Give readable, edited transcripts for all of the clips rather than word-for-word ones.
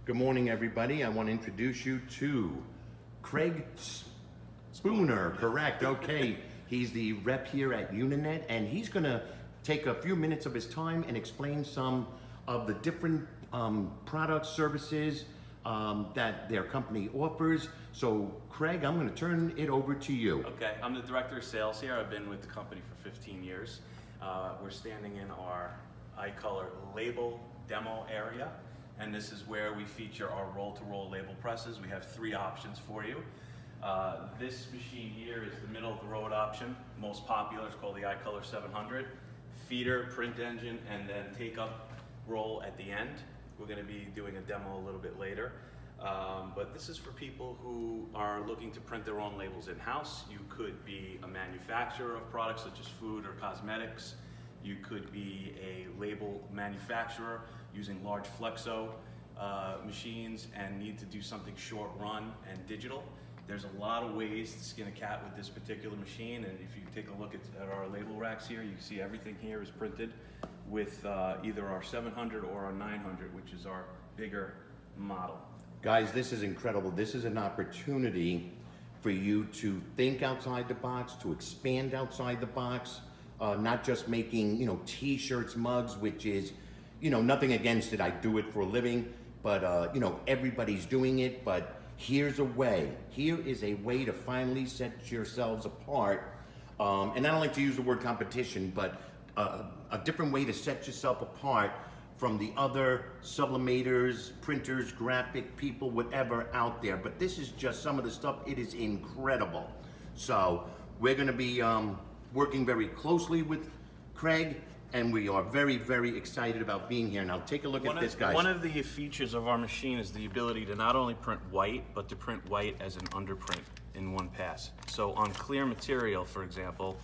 Good morning, everybody. I want to introduce you to Craig Spooner, correct, okay. He's the rep here at Uninet, and he's going to take a few minutes of his time and explain some of the different products, services that their company offers. So, Craig, I'm going to turn it over to you. Okay, I'm the Director of Sales here. I've been with the company for 15 years. We're standing in our iColor label demo area, and this is where we feature our roll-to-roll label presses. We have three options for you. This machine here is the middle of the road option. Most popular is called the iColor 700. Feeder, print engine, and then take up roll at the end. We're going to be doing a demo a little bit later. But this is for people who are looking to print their own labels in-house. You could be a manufacturer of products such as food or cosmetics. You could be a label manufacturer using large flexo machines and need to do something short run and digital. There's a lot of ways to skin a cat with this particular machine, and if you take a look at our label racks here, you can see everything here is printed with either our 700 or our 900, which is our bigger model. Guys, this is incredible. This is an opportunity for you to think outside the box, to expand outside the box, not just making, t-shirts, mugs, which is, nothing against it. I do it for a living, but, everybody's doing it. But here's a way. Here is a way to finally set yourselves apart. And I don't like to use the word competition, but a different way to set yourself apart from the other sublimators, printers, graphic people, whatever out there. But this is just some of the stuff. It is incredible. So we're going to be working very closely with Craig, and we are very, very excited about being here. Now take a look at this, guys. One of the features of our machine is the ability to not only print white, but to print white as an underprint in one pass. So on clear material, for example,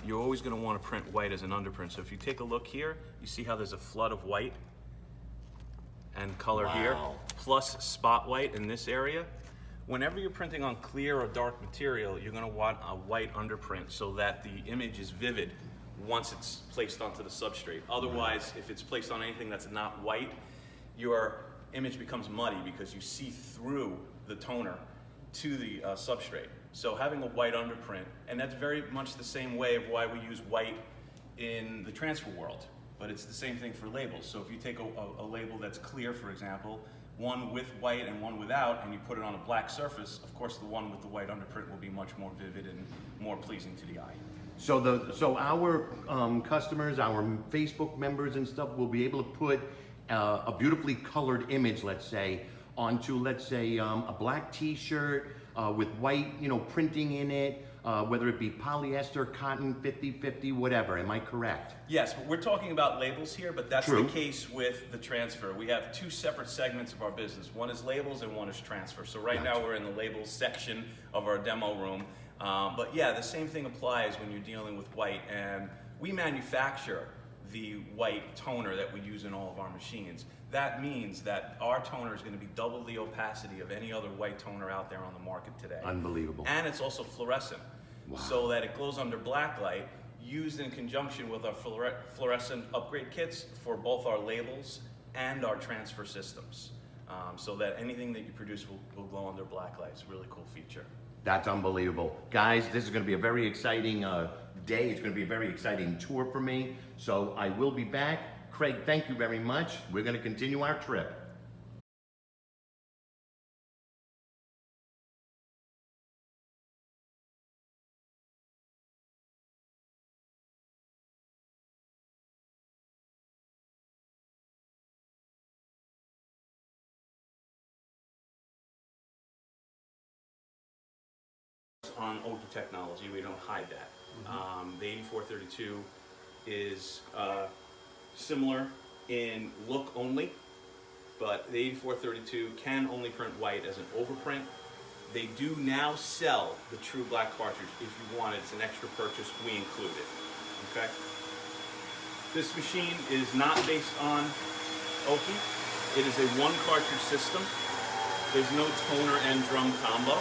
you're always going to want to print white as an underprint. So if you take a look here, you see how there's a flood of white and color here, plus spot white in this area. Whenever you're printing on clear or dark material, you're going to want a white underprint so that the image is vivid once it's placed onto the substrate. Otherwise, if it's placed on anything that's not white, your image becomes muddy because you see through the toner to the substrate. So having a white underprint, and that's very much the same way of why we use white in the transfer world, but it's the same thing for labels. So if you take a label that's clear, for example, one with white and one without, and you put it on a black surface, of course the one with the white underprint will be much more vivid and more pleasing to the eye. So our customers, our Facebook members and stuff will be able to put a beautifully colored image, let's say, onto, let's say, a black t-shirt with white, printing in it, whether it be polyester, cotton, 50-50, whatever. Am I correct? Yes, but we're talking about labels here, but that's True. the case with the transfer. We have two separate segments of our business. One is labels and one is transfer. So right now we're in the labels section of our demo room. But yeah, the same thing applies when you're dealing with white, and we manufacture the white toner that we use in all of our machines. That means that our toner is going to be double the opacity of any other white toner out there on the market today. Unbelievable. And it's also fluorescent, so that it glows under black light, used in conjunction with our fluorescent upgrade kits for both our labels and our transfer systems. So that anything that you produce will glow under black light. It's a really cool feature. That's unbelievable. Guys, this is going to be a very exciting day. It's going to be a very exciting tour for me. So I will be back. Craig, thank you very much. We're going to continue our trip. On older technology, we don't hide that. The 8432 is similar in look only, but the 8432 can only print white as an overprint. They do now sell the true black cartridge. If you want it, it's an extra purchase, we include it. Okay? This machine is not based on Oki. It is a one cartridge system. There's no toner and drum combo.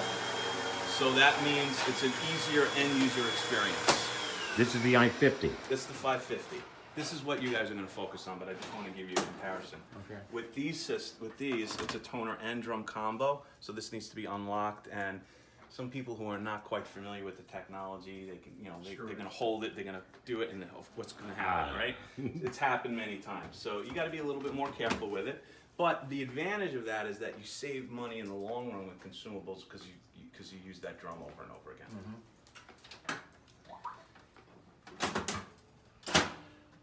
So that means it's an easier end user experience. This is the i50. This is the 550. This is what you guys are going to focus on, but I just want to give you a comparison. Okay. With these, it's a toner and drum combo, so this needs to be unlocked. And some people who are not quite familiar with the technology, they can, they're going to hold it, they're going to do it, and what's going to happen, right? It's happened many times, so you got to be a little bit more careful with it. But the advantage of that is that you save money in the long run with consumables because you use that drum over and over again.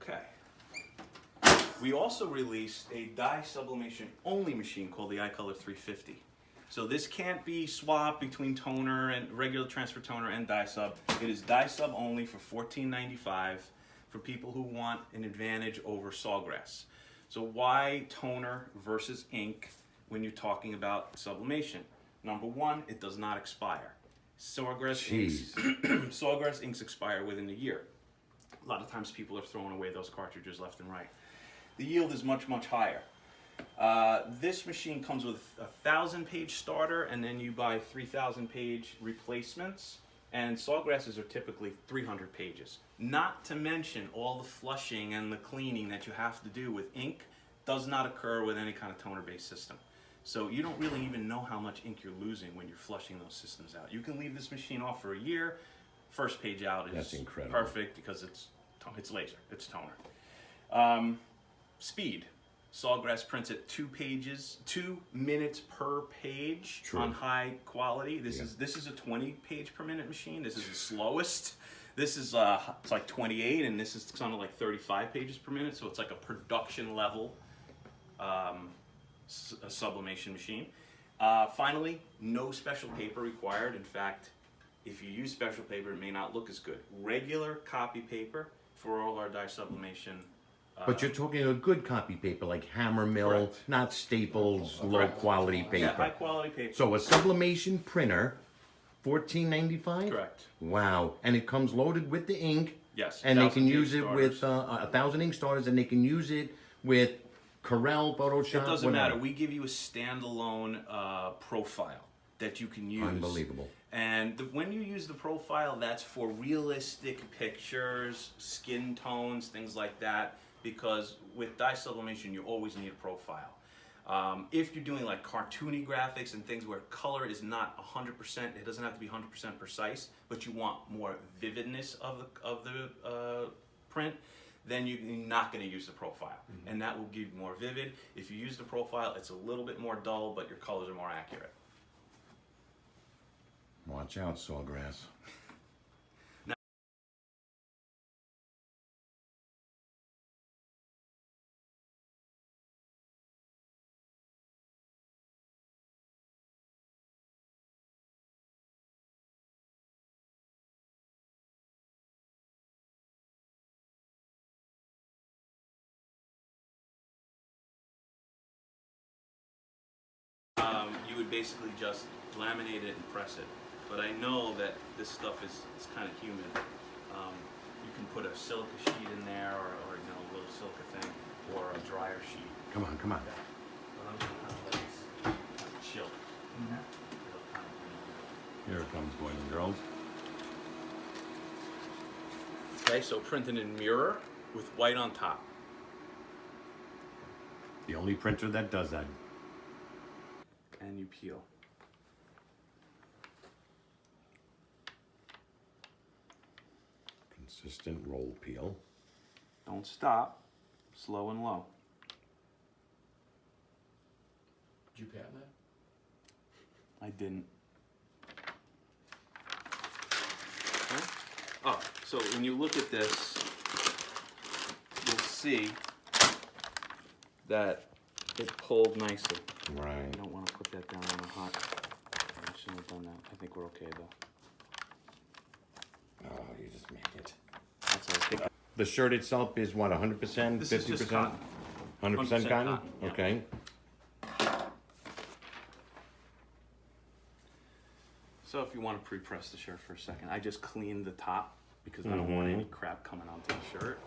Okay. We also released a dye sublimation only machine called the iColor 350. So this can't be swapped between toner and regular transfer toner and dye sub. It is dye sub only for $14.95 for people who want an advantage over sawgrass. So why toner versus ink when you're talking about sublimation? Number one, it does not expire. Sawgrass inks expire within a year. A lot of times people are throwing away those cartridges left and right. The yield is much, much higher. This machine comes with a 1,000-page starter, and then you buy 3,000-page replacements. And sawgrasses are typically 300 pages. Not to mention all the flushing and the cleaning that you have to do with ink does not occur with any kind of toner-based system. So you don't really even know how much ink you're losing when you're flushing those systems out. You can leave this machine off for a year. First page out is perfect because it's laser, it's toner. Speed. Sawgrass prints at 2 minutes per page on high quality. This is a 20-page per minute machine. This is the slowest. This is it's like 28, and this is something like 35 pages per minute. So it's like a production level a sublimation machine. Finally, no special paper required. In fact, if you use special paper, it may not look as good. Regular copy paper for all our dye sublimation. But you're talking a good copy paper, like Hammer Mill, not Staples, low quality paper. Yeah, high quality paper. So a sublimation printer, $14.95? Correct. Wow. And it comes loaded with the ink. Yes. And they can use it with 1,000 ink starters, and they can use it with Corel, Photoshop. It doesn't matter. We give you a standalone profile that you can use. Unbelievable. And when you use the profile, that's for realistic pictures, skin tones, things like that. Because with dye sublimation, you always need a profile. If you're doing like cartoony graphics and things where color is not 100%, it doesn't have to be 100% precise, but you want more vividness of the print, then you're not going to use the profile. And that will give more vivid. If you use the profile, it's a little bit more dull, but your colors are more accurate. Watch out, Sawgrass. You would basically just laminate it and press it. But I know that this stuff is kind of humid. You can put a silica sheet in there, or a little silica thing, or a dryer sheet. Come on, come on. But I'm just kind of let this kind of chill. Here it comes, boys and girls. Okay, so printed in mirror with white on top. The only printer that does that. And you peel. Consistent roll peel. Don't stop. Slow and low. Did you patent that? I didn't. Okay. Oh, so when you look at this, you'll see that it pulled nicely. Right. I don't want to put that down on the hot. I shouldn't have done that. I think we're okay though. Oh, you just made it. That's okay. The shirt itself is what, 100%? 50%? This is just cotton. 100% cotton? Yeah. Okay. So if you want to pre-press the shirt for a second, I just cleaned the top because I don't want any crap coming onto the shirt.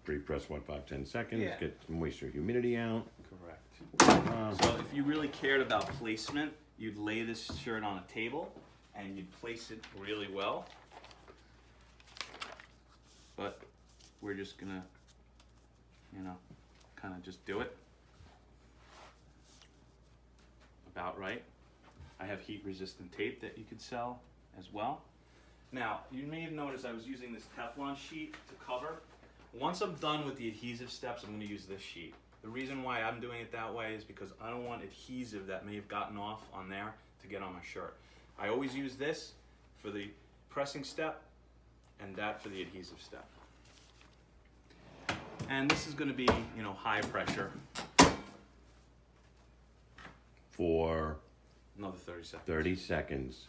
Pre-press, what, 5-10 seconds? Yeah. Get some moisture, humidity out. Correct. So if you really cared about placement, you'd lay this shirt on a table and you'd place it really well. we're just gonna, you know, kind of just do it. About right. I have heat resistant tape that you could sell as well. Now, you may have noticed I was using this Teflon sheet to cover. Once I'm done with the adhesive steps, I'm gonna use this sheet. The reason why I'm doing it that way is because I don't want adhesive that may have gotten off on there to get on my shirt. I always use this for the pressing step and that for the adhesive step. And this is gonna be, you know, high pressure. For Another 30 seconds. 30 seconds.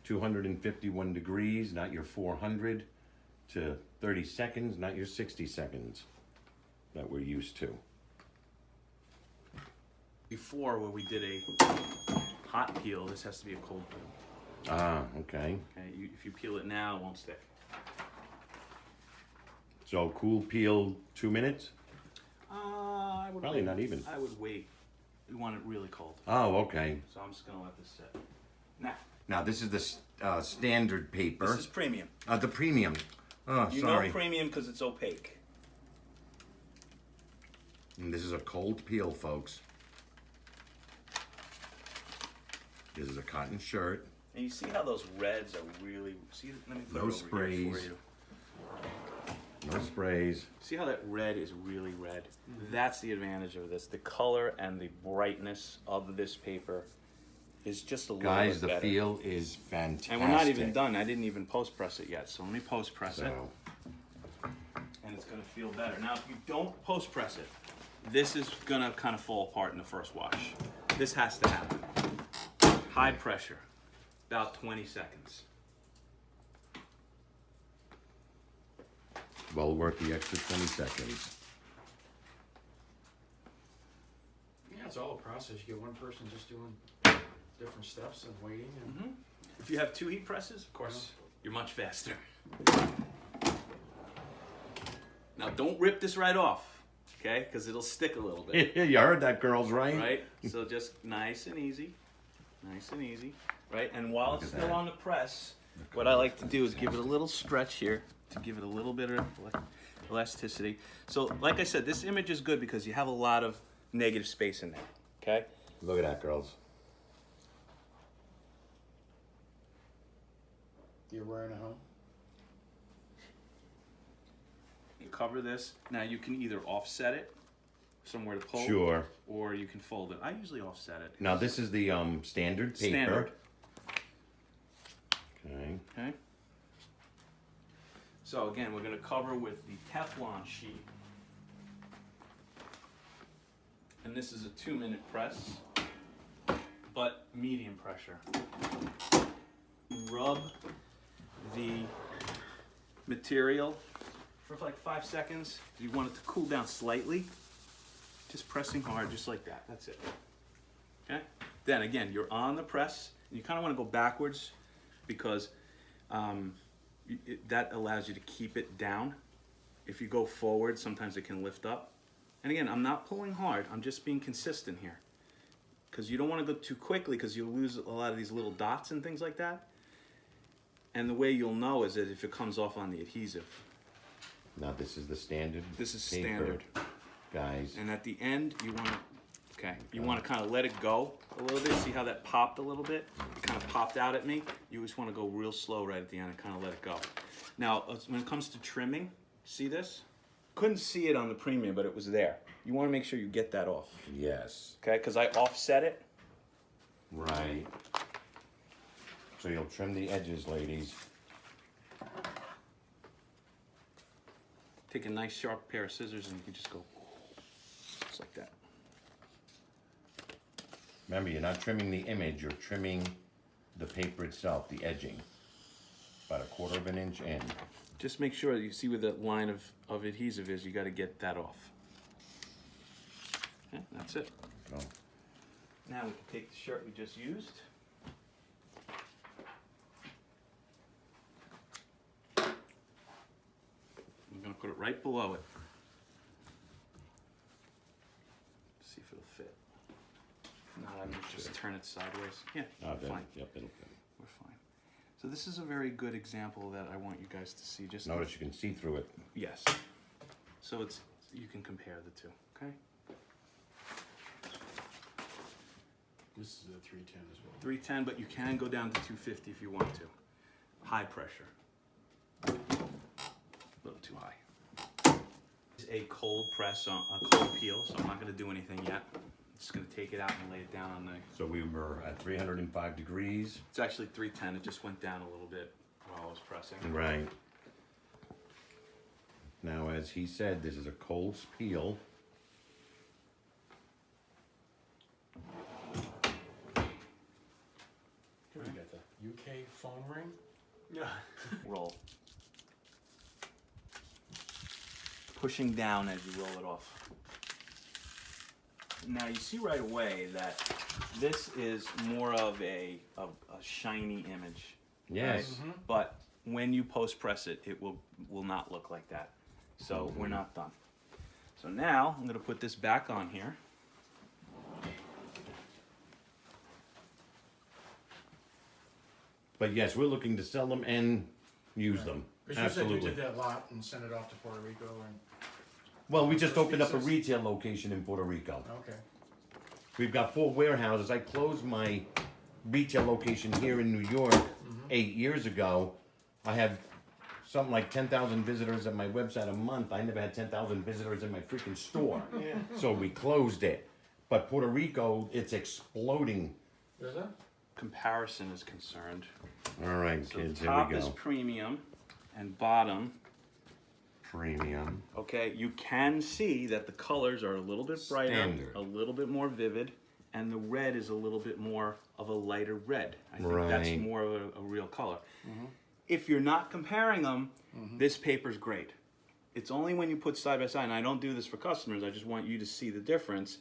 251 degrees, not your 400, to 30 seconds, not your 60 seconds that we're used to. Before, where we did a hot peel, this has to be a cold peel. Ah, okay. Okay, if you peel it now, it won't stick. So cool peel 2 minutes? I would Probably wait. not even. I would wait. We want it really cold. Oh, okay. So I'm just gonna let this sit. Now, Now this is the standard paper. this is premium. The premium. Oh, You sorry. know premium because it's opaque. And this is a cold peel, folks. This is a cotton shirt. And you see how those reds are really, see, let me put No it over sprays. here for you. No sprays. See how that red is really red? That's the advantage of this. The color and the brightness of this paper is just a little Guys, bit the better. feel is fantastic. And we're not even done. I didn't even post press it yet. So let me post press it. So, And it's gonna feel better. Now, if you don't post press it, this is gonna kind of fall apart in the first wash. This has to happen. High pressure, about 20 seconds. well worth the extra 20 seconds. Yeah, it's all a process. You get one person just doing different steps and waiting. And If you have 2 heat presses, of course, you're much faster. Now, don't rip this right off, okay? Because it'll stick a little bit, You heard that, girls, right? right? So just nice and easy, right? And while Look it's at still that. on the press, what I like to do is give it a little stretch here to give it a little bit of elasticity. So, like I said, this image is good because you have a lot of negative space in there, okay? Look at that, girls. you're wearing at home. You cover this. Now, you can either offset it somewhere to pull, Sure. or you can fold it. I usually offset it. Now this is the standard paper. Standard. Okay. Okay. So again, we're going to cover with the Teflon sheet. And this is a 2-minute press, but medium pressure. Rub the material for like 5 seconds. You want it to cool down slightly. Just pressing hard, just like that. That's it. Okay? Then again, you're on the press, and you kind of want to go backwards because that allows you to keep it down. If you go forward, sometimes it can lift up. And again, I'm not pulling hard, I'm just being consistent here. Because you don't want to go too quickly because you'll lose a lot of these little dots and things like that. And the way you'll know is that if it comes off on the adhesive. Now this is the standard. This is paper, standard. guys. And at the end, you want to, you want to kind of let it go a little bit. See how that popped a little bit? It kind of popped out at me. You just want to go real slow right at the end and kind of let it go. Now, when it comes to trimming, see this? Couldn't see it on the premium, but it was there. You want to make sure you get that off, Yes. okay? Because I offset it. Right. So you'll trim the edges, ladies. Take a nice sharp pair of scissors and you can just go just like that. Remember, you're not trimming the image, you're trimming the paper itself, the edging. About 1/4 of an inch in. Just make sure you see where the line of adhesive is. You got to get that off. Okay, that's it. Go. Now we can take the shirt we just used. I'm going to put it right below it. See if it'll fit. If not, I'm going to just turn it sideways. Yeah, Oh, we're then, fine. yep, it'll fit. We're fine. So So this is a very good example that I want you guys to see. Just Notice you can see through it. yes. So it's you can compare the two. Okay. This is a 310 as well. 310, but you can go down to 250 if you want to. High pressure. A little too high. It's a cold press on a cold peel, so I'm not going to do anything yet. I'm just going to take it out and lay it down on the. So we were at 305 degrees. It's actually 310. It just went down a little bit while I was pressing. Right. Now, as he said, this is a cold peel. Here we got the UK phone ring. Yeah. Roll. Pushing down as you roll it off. Now you see right away that this is more of a shiny image. Yes. Right? But when you post press it, it will not look like that. So we're not done. So now I'm going to put this back on here. But yes, we're looking to sell them and use them. Because you said you Absolutely. did that lot and sent it off to Puerto Rico and, Well, we just Those opened up a pieces. retail location in Puerto Rico. okay. We've got 4 warehouses. I closed my retail location here in New York 8 years ago. I had something like 10,000 visitors at my website a month. I never had 10,000 visitors in my freaking store. So we closed it. But Puerto Rico, it's exploding. Is that? Comparison is concerned. All right, So kids, here top we is go. premium and bottom. Premium. Okay, you can see that the colors are a little bit brighter, Standard. a little bit more vivid, and the red is a little bit more of a lighter red. I think that's Right. more of a real color. If you're not comparing them, this paper's great. It's only when you put side by side, and I don't do this for customers, I just want you to see the difference,